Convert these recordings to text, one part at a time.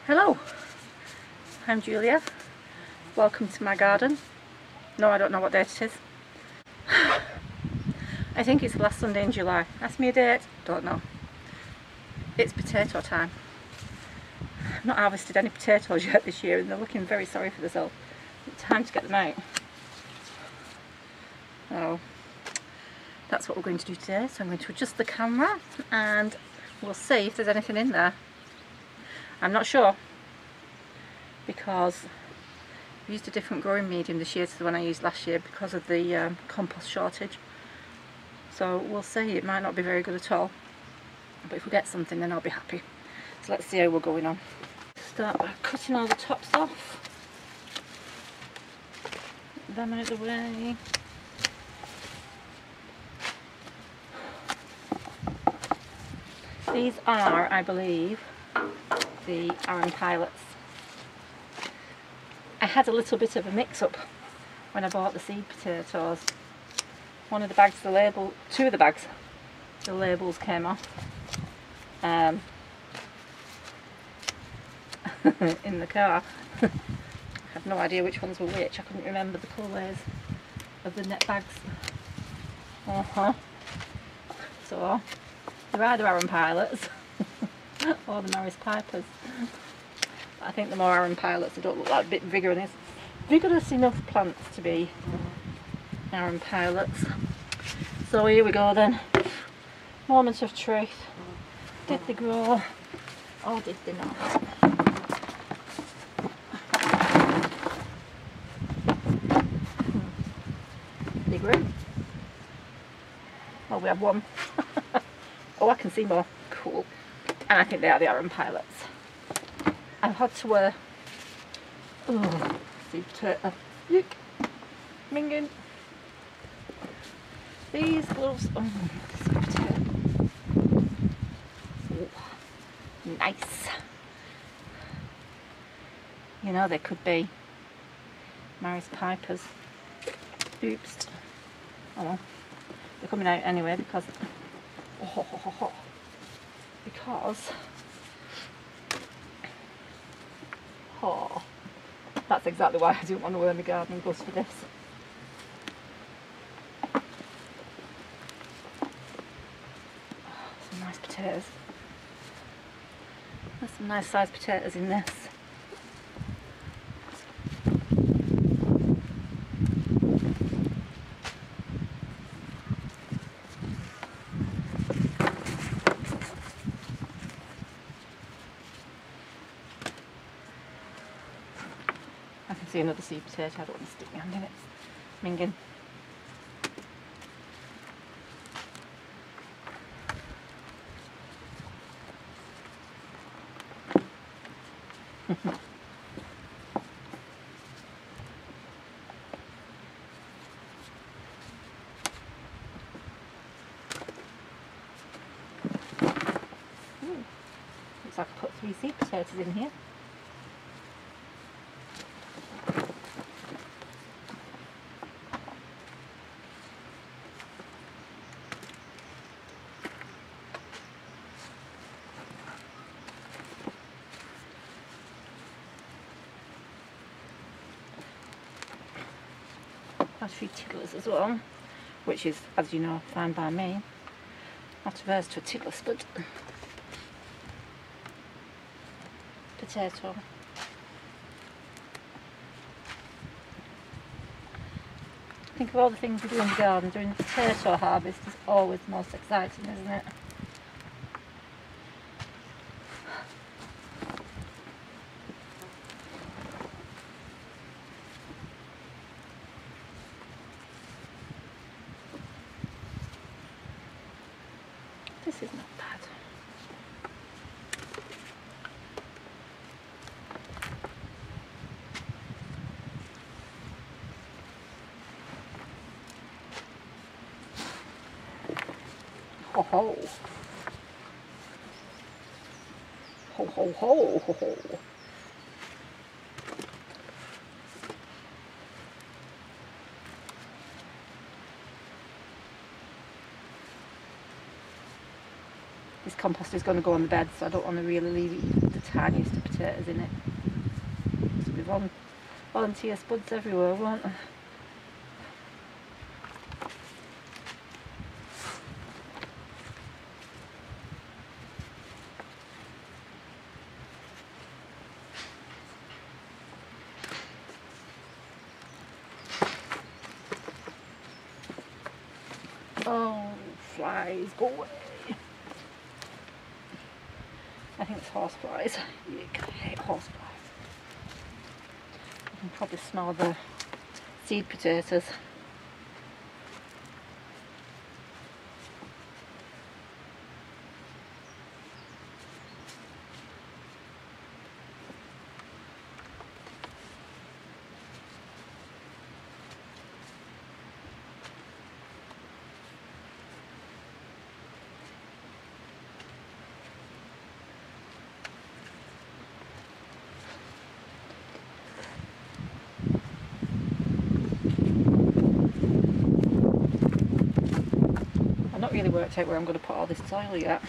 Hello, I'm Julia. Welcome to my garden. No, I don't know what date it is. I think it's the last Sunday in July. Ask me a date, don't know. It's potato time. I've not harvested any potatoes yet this year and they're looking very sorry for themselves. It's time to get them out. So that's what we're going to do today. So I'm going to adjust the camera and we'll see if there's anything in there. I'm not sure because I used a different growing medium this year to the one I used last year because of the compost shortage. So we'll see, it might not be very good at all, but if we get something then I'll be happy. So let's see how we're going on. Start by cutting all the tops off. Get them out of the way. These are, I believe, the Arran Pilots. I had a little bit of a mix-up when I bought the seed potatoes. One of the bags, two of the bags, the labels came off in the car. I had no idea which ones were which. I couldn't remember the colours of the net bags. So they're either Arran Pilots or the Maris Pipers. I think the more Arran Pilots, they don't look like a bit vigorous enough plants to be Arran Pilots. So here we go then. Moment of truth. Did they grow or did they not? They grew. Oh, we have one. Oh, I can see more. Cool. And I think they are the Arran Pilots. I've had to wear seed potato. Yuck. Minging. These gloves. Oh, seed potato. Oh, nice. You know, they could be Maris Pipers. Oops. Oh well. They're coming out anyway because that's exactly why I didn't want to wear my gardening gloves for this. Some nice potatoes. There's some nice sized potatoes in this. I can see another seed potato, I don't want to stick my hand in it. Minging. Looks like I put 3 seed potatoes in here. Quite a few tigglers as well, which is, as you know, fine by me. Not averse to a tickler spud. Potato. Think of all the things we do in the garden. Doing the potato harvest is always the most exciting, isn't it? This is not bad. Ho ho. Ho ho ho ho ho. This compost is going to go on the bed, so I don't want to really leave it tiniest of potatoes in it. So we've volunteer spuds everywhere, won't there? Oh, flies, go away. I think it's horse flies. Yuck, I hate horse flies. You can probably smell the seed potatoes. I've not really worked out where I'm going to put all this soil yet.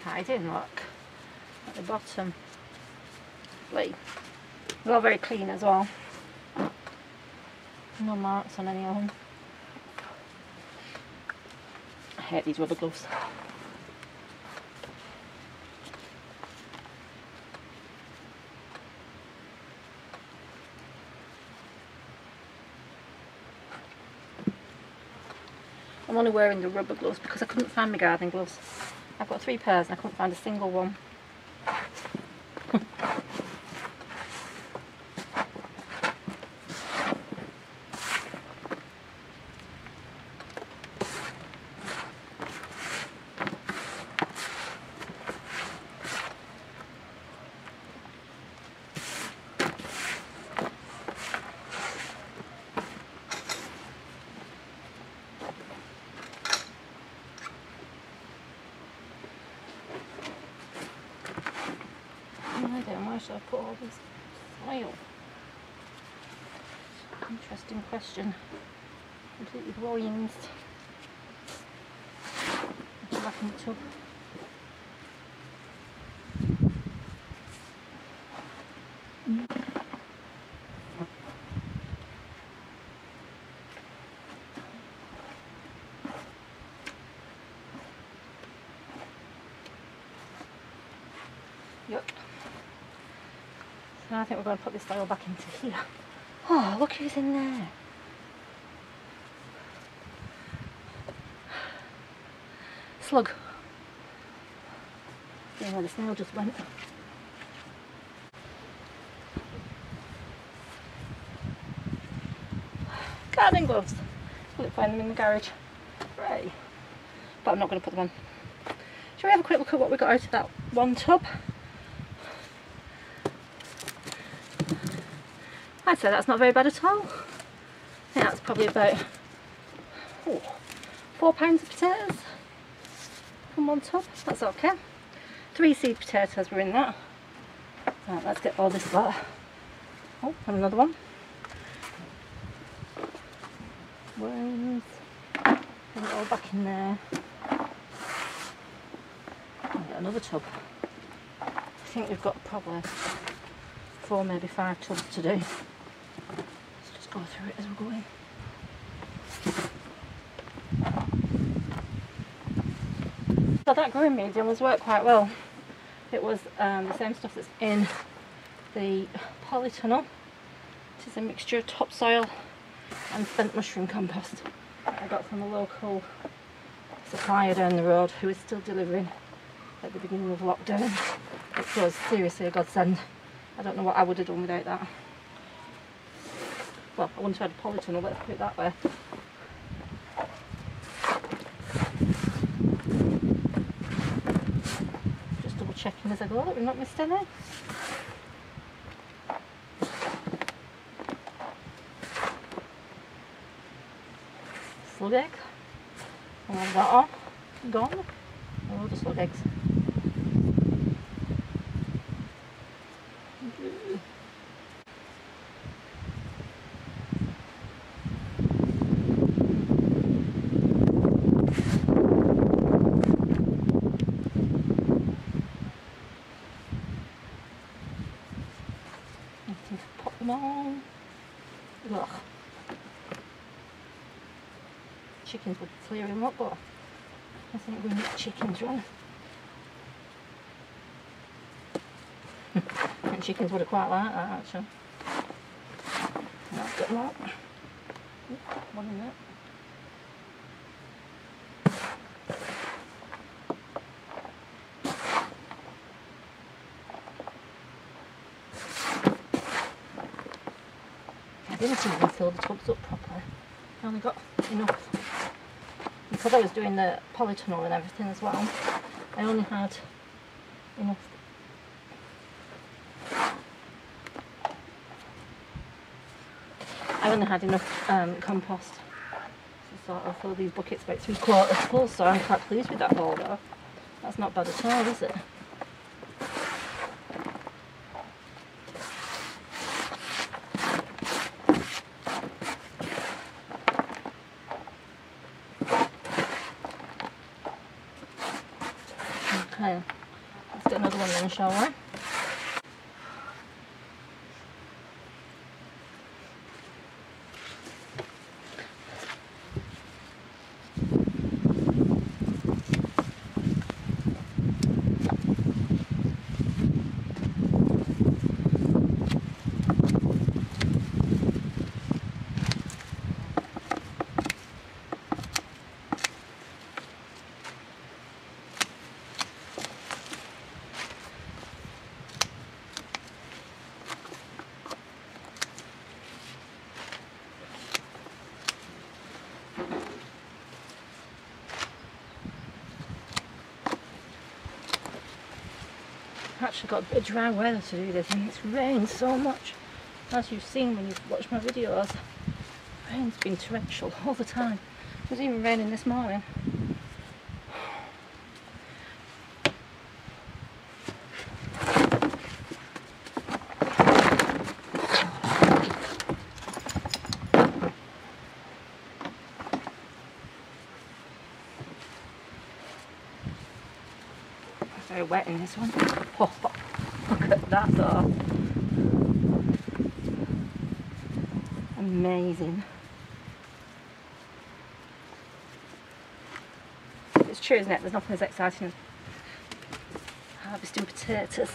Hiding, look, at the bottom. Like, they're all very clean as well. No marks on any of them. I hate these rubber gloves. I'm only wearing the rubber gloves because I couldn't find my gardening gloves. I've got 3 pairs and I couldn't find a single one. Where should I put all this soil? Interesting question. Completely blind. Back in the tub. Yep. So I think we're going to put this soil back into here. Oh, look who's in there. Slug. Yeah, where the snail just went. Gardening gloves. Couldn't find them in the garage. Right. But I'm not going to put them on. Shall we have a quick look at what we got out of that one tub? I'd say that's not very bad at all. I think that's probably about 4 pounds of potatoes from one tub. That's okay. 3 seed potatoes were in that. Right, let's get all this lot. Oh, and another one. Worms. Put it all back in there. I'll get another tub. I think we've got probably 4, maybe 5 tubs to do. Let's just go through it as we're going. So that growing medium has worked quite well. It was the same stuff that's in the polytunnel. It is a mixture of topsoil and spent mushroom compost I got from a local supplier down the road who is still delivering at the beginning of lockdown. It was seriously a godsend. I don't know what I would have done without that. Well, I wouldn't have had a polytunnel, let's put it that way. Just double checking as I go that we've not missed any. Slug egg. I'll have that on. Gone. A load of slug eggs. Pop them on. Ugh. Chickens would clear him up, but I think we need chickens run. And chickens would have quite liked that actually. I've got that. One in there. I didn't even fill the tubs up properly. I only got enough. Because I was doing the polytunnel and everything as well, I only had enough. I only had enough compost to sort of fill these buckets about 3/4 full, so I'm quite pleased with that haul though. That's not bad at all, is it? Okay, let's get another one then, shall we? Actually got a bit of dry weather to do this, and it's rained so much, as you've seen when you've watched my videos. Rain's been torrential all the time. It was even raining this morning. Very wet in this one. Oh, look at that though. Amazing. It's true, isn't it? There's nothing as exciting as harvesting potatoes.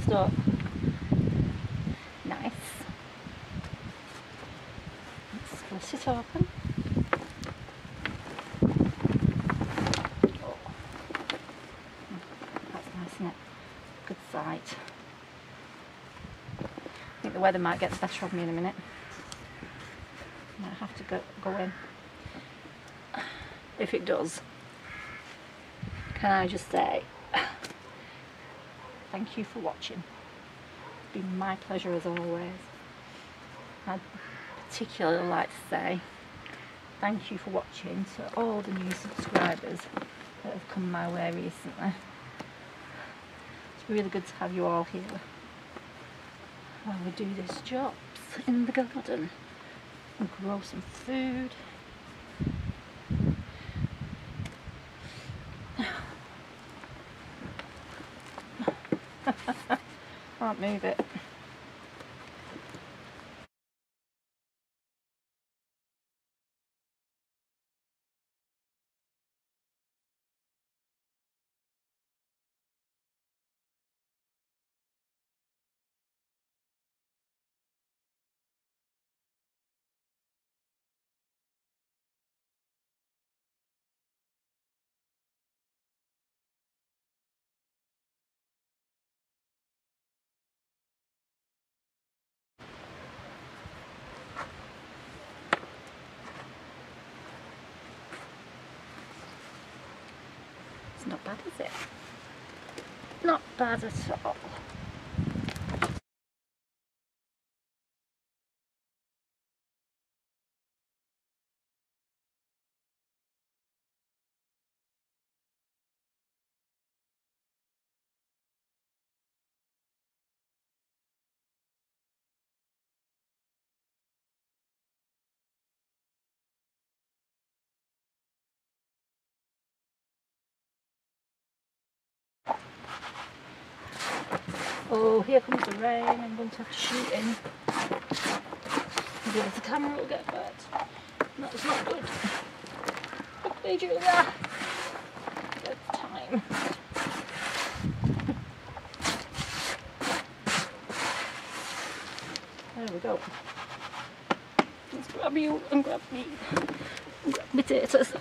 closed up. Nice. Let's split it open. Oh. That's nice, isn't it? Good sight. I think the weather might get the better of me in a minute. Might have to go in. If it does, can I just say thank you for watching. It's been my pleasure as always. I'd particularly like to say thank you for watching to all the new subscribers that have come my way recently. It's really good to have you all here while we do these jobs in the garden and grow some food. Can't move it. It's not bad, is it? Not bad at all. Oh, here comes the rain. I'm going to have to shoot in. Maybe the camera will get wet. That's not good. Quickly do that. Good time. There we go. Let's grab you and grab me. And grab potatoes.